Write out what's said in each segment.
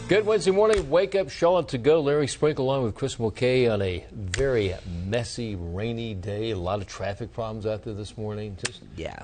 Good Wednesday morning. Wake up, Charlotte to go. Larry Sprinkle along with Chris Mulcahy on a very messy, rainy day. A lot of traffic problems out there this morning.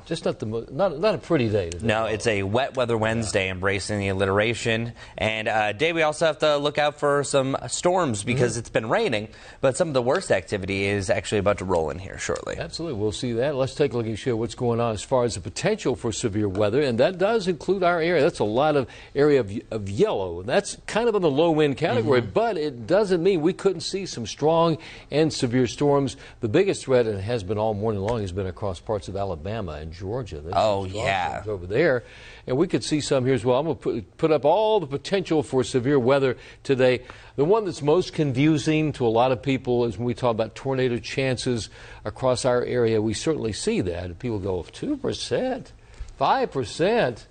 Just not a pretty day today. No, it's a wet weather Wednesday, embracing the alliteration. And day we also have to look out for some storms because it's been raining. But some of the worst activity is actually about to roll in here shortly. Absolutely. We'll see that. Let's take a look and show what's going on as far as the potential for severe weather. And that does include our area. That's a lot of area of yellow. And that's kind of in the low wind category, but it doesn't mean we couldn't see some strong and severe storms. The biggest threat, and it has been all morning long, has been across parts of Alabama and Georgia. There's over there, and we could see some here as well. I'm going to put up all the potential for severe weather today. The one that's most confusing to a lot of people is when we talk about tornado chances across our area. We certainly see that. People go, 2%, 5%.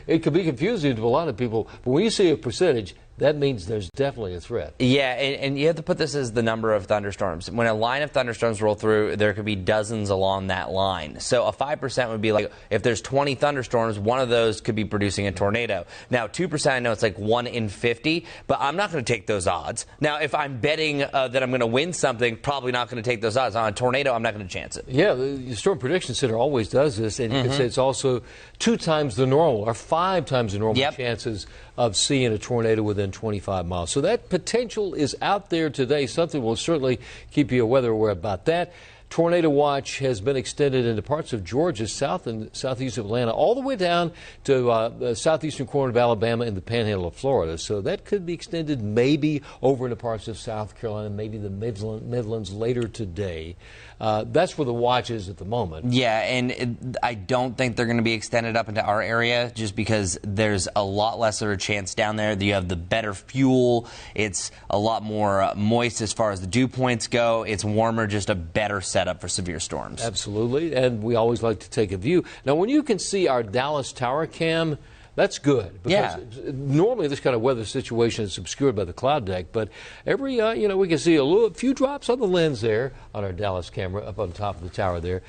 It could be confusing to a lot of people, but when you see a percentage, that means there's definitely a threat. Yeah, and you have to put this as the number of thunderstorms. When a line of thunderstorms roll through, there could be dozens along that line. So a 5% would be like if there's 20 thunderstorms, one of those could be producing a tornado. Now, 2%, I know it's like 1 in 50, but I'm not going to take those odds. Now, if I'm betting that I'm going to win something, probably not going to take those odds. On a tornado, I'm not going to chance it. Yeah, the Storm Prediction Center always does this, and you can say it's also 2 times the normal or 5 times the normal chances of seeing a tornado within 25 miles. So that potential is out there today. Something will certainly keep you aware about that. Tornado watch has been extended into parts of Georgia, south and southeast of Atlanta, all the way down to the southeastern corner of Alabama and the panhandle of Florida. So that could be extended maybe over into parts of South Carolina, maybe the Midlands later today. That's where the watch is at the moment. Yeah, and I don't think they're going to be extended up into our area just because there's a lot lesser chance down there. You have the better fuel. It's a lot more moist as far as the dew points go. It's warmer, just a better setup for severe storms. Absolutely, and we always like to take a view. Now, when you can see our Dallas tower cam, that's good, because normally this kind of weather situation is obscured by the cloud deck, but every, we can see a few drops on the lens there on our Dallas camera up on top of the tower there.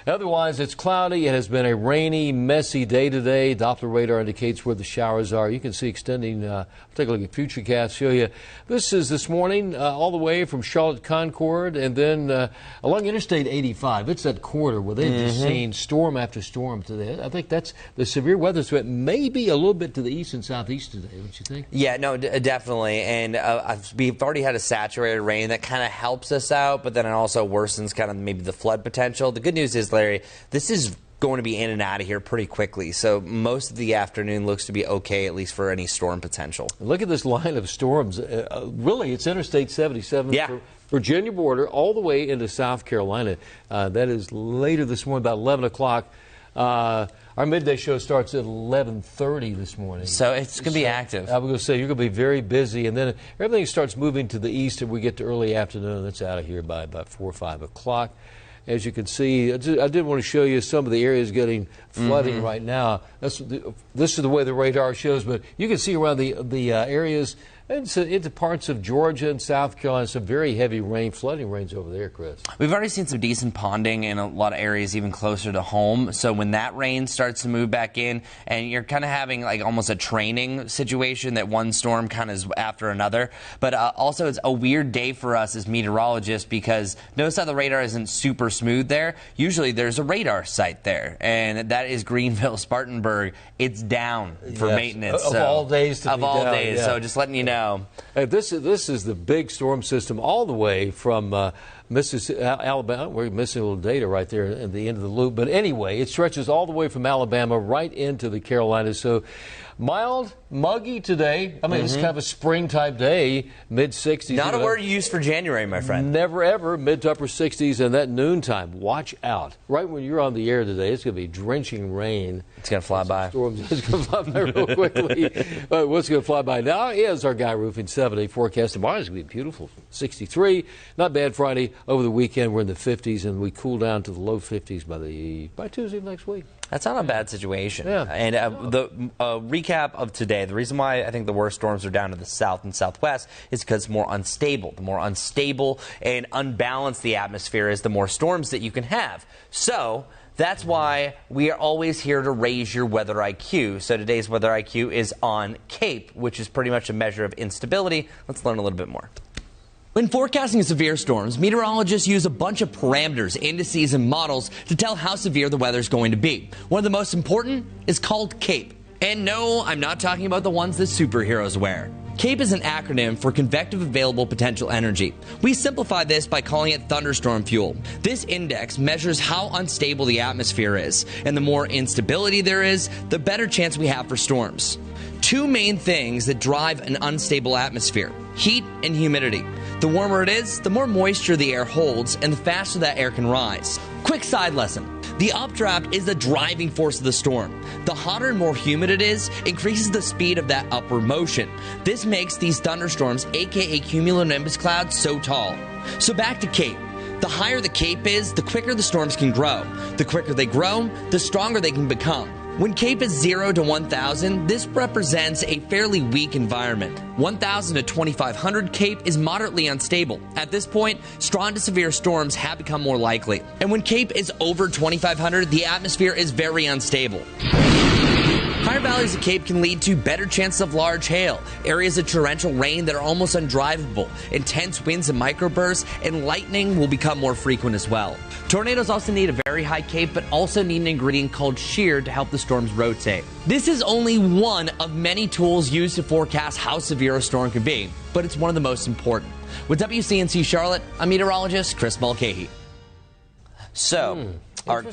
Otherwise, it's cloudy. It has been a rainy, messy day today. Doppler radar indicates where the showers are. You can see extending, take a look at Futurecast, show you. This is this morning all the way from Charlotte Concord and then along Interstate 85. It's that corridor where they've just seen storm after storm today. I think that's the severe weather threat, maybe a little bit to the east and southeast today, don't you think? Yeah, no, definitely. And we've already had a saturated rain that kind of helps us out, but then it also worsens kind of maybe the flood potential. The good news is, Larry, this is going to be in and out of here pretty quickly. So most of the afternoon looks to be okay, at least for any storm potential. Look at this line of storms. Really, it's Interstate 77 for Virginia border all the way into South Carolina. That is later this morning, about 11 o'clock. Our midday show starts at 11:30 this morning. So it's going to be active. I was going to say, you're going to be very busy, and then everything starts moving to the east, and we get to early afternoon. That's out of here by about 4 or 5 o'clock. As you can see, I did want to show you some of the areas getting flooding right now. This is the way the radar shows, but you can see around the areas And so into parts of Georgia and South Carolina, some very heavy rain, flooding rains over there, Chris. We've already seen some decent ponding in a lot of areas even closer to home. So when that rain starts to move back in and you're kind of having like almost a training situation that one storm kind of is after another. But also it's a weird day for us as meteorologists because notice how the radar isn't super smooth there. Usually there's a radar site there, and that is Greenville, Spartanburg. It's down for maintenance. Of all days to be all down, days. yeah. So just letting you know. This is the big storm system all the way from Mississippi, Alabama. We're missing a little data right there at the end of the loop. But anyway, it stretches all the way from Alabama right into the Carolinas. So mild, muggy today. I mean, it's kind of a spring-type day, mid-60s. Not a word you use for January, my friend. Never, ever. Mid to upper 60s, and that noontime, watch out. Right when you're on the air today, it's going to be drenching rain. It's going to fly by. Storms. It's going to fly by real quickly. What's going to fly by now is our Guy Roofing 7-day forecast. Tomorrow's going to be beautiful. 63. Not bad Friday. Over the weekend, we're in the 50s, and we cool down to the low 50s by Tuesday of next week. That's not a bad situation. Yeah. And the recap of today, the reason why I think the worst storms are down to the south and southwest is because it's more unstable. The more unstable and unbalanced the atmosphere is, the more storms that you can have. So that's why we are always here to raise your weather IQ. So today's weather IQ is on CAPE, which is pretty much a measure of instability. Let's learn a little bit more. When forecasting severe storms, meteorologists use a bunch of parameters, indices, and models to tell how severe the weather is going to be. One of the most important is called CAPE. And no, I'm not talking about the ones that superheroes wear. CAPE is an acronym for Convective Available Potential Energy. We simplify this by calling it thunderstorm fuel. This index measures how unstable the atmosphere is, and the more instability there is, the better chance we have for storms. Two main things that drive an unstable atmosphere: heat and humidity. The warmer it is, the more moisture the air holds, and the faster that air can rise. Quick side lesson. The updraft is the driving force of the storm. The hotter and more humid it is, increases the speed of that upward motion. This makes these thunderstorms, aka cumulonimbus clouds, so tall. So back to CAPE. The higher the CAPE is, the quicker the storms can grow. The quicker they grow, the stronger they can become. When CAPE is 0 to 1,000, this represents a fairly weak environment. 1,000 to 2,500 CAPE is moderately unstable. At this point, strong to severe storms have become more likely. And when CAPE is over 2,500, the atmosphere is very unstable. Higher values of CAPE can lead to better chances of large hail, areas of torrential rain that are almost undrivable, intense winds and microbursts, and lightning will become more frequent as well. Tornadoes also need a very high CAPE, but also need an ingredient called shear to help the storms rotate. This is only one of many tools used to forecast how severe a storm could be, but it's one of the most important. With WCNC Charlotte, I'm meteorologist Chris Mulcahy. So, our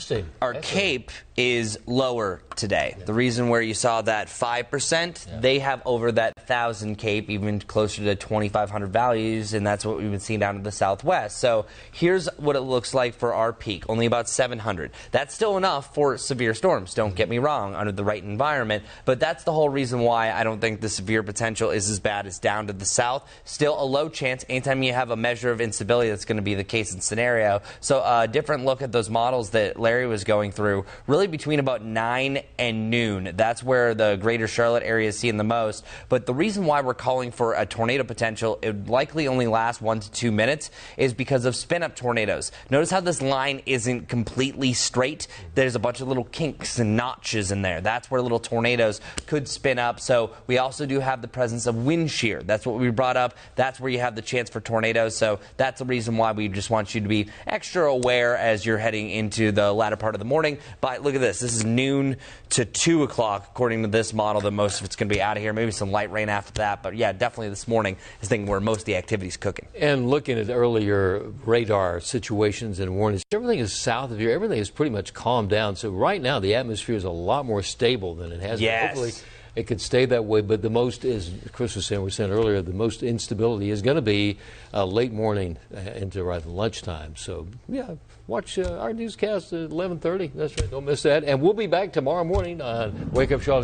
CAPE is lower today. Yeah. The reason where you saw that 5%, they have over that 1,000 CAPE, even closer to 2,500 values, and that's what we've been seeing down to the southwest. So here's what it looks like for our peak, only about 700. That's still enough for severe storms, don't get me wrong, under the right environment, but that's the whole reason why I don't think the severe potential is as bad as down to the south. Still a low chance. Anytime you have a measure of instability, that's going to be the case and scenario. So a different look at those models that Larry was going through, really between about 9 and noon. That's where the greater Charlotte area is seeing the most. But the reason why we're calling for a tornado potential, it would likely only last 1 to 2 minutes, is because of spin-up tornadoes. Notice how this line isn't completely straight. There's a bunch of little kinks and notches in there. That's where little tornadoes could spin up. So we also do have the presence of wind shear. That's what we brought up. That's where you have the chance for tornadoes. So that's the reason why we just want you to be extra aware as you're heading into the latter part of the morning. But look at this. This is noon to 2 o'clock, according to this model, that most of it's going to be out of here. Maybe some light rain after that. But yeah, definitely this morning is thinking where most of the activity's cooking. And looking at earlier radar situations and warnings, everything is south of here. Everything is pretty much calmed down. So right now, the atmosphere is a lot more stable than it has been. Hopefully, it could stay that way. But the most, as Chris was saying, we said earlier, the most instability is going to be late morning into right lunchtime. So, yeah, watch our newscast at 11:30. That's right. Don't miss that. And we'll be back tomorrow morning on Wake Up Charlotte.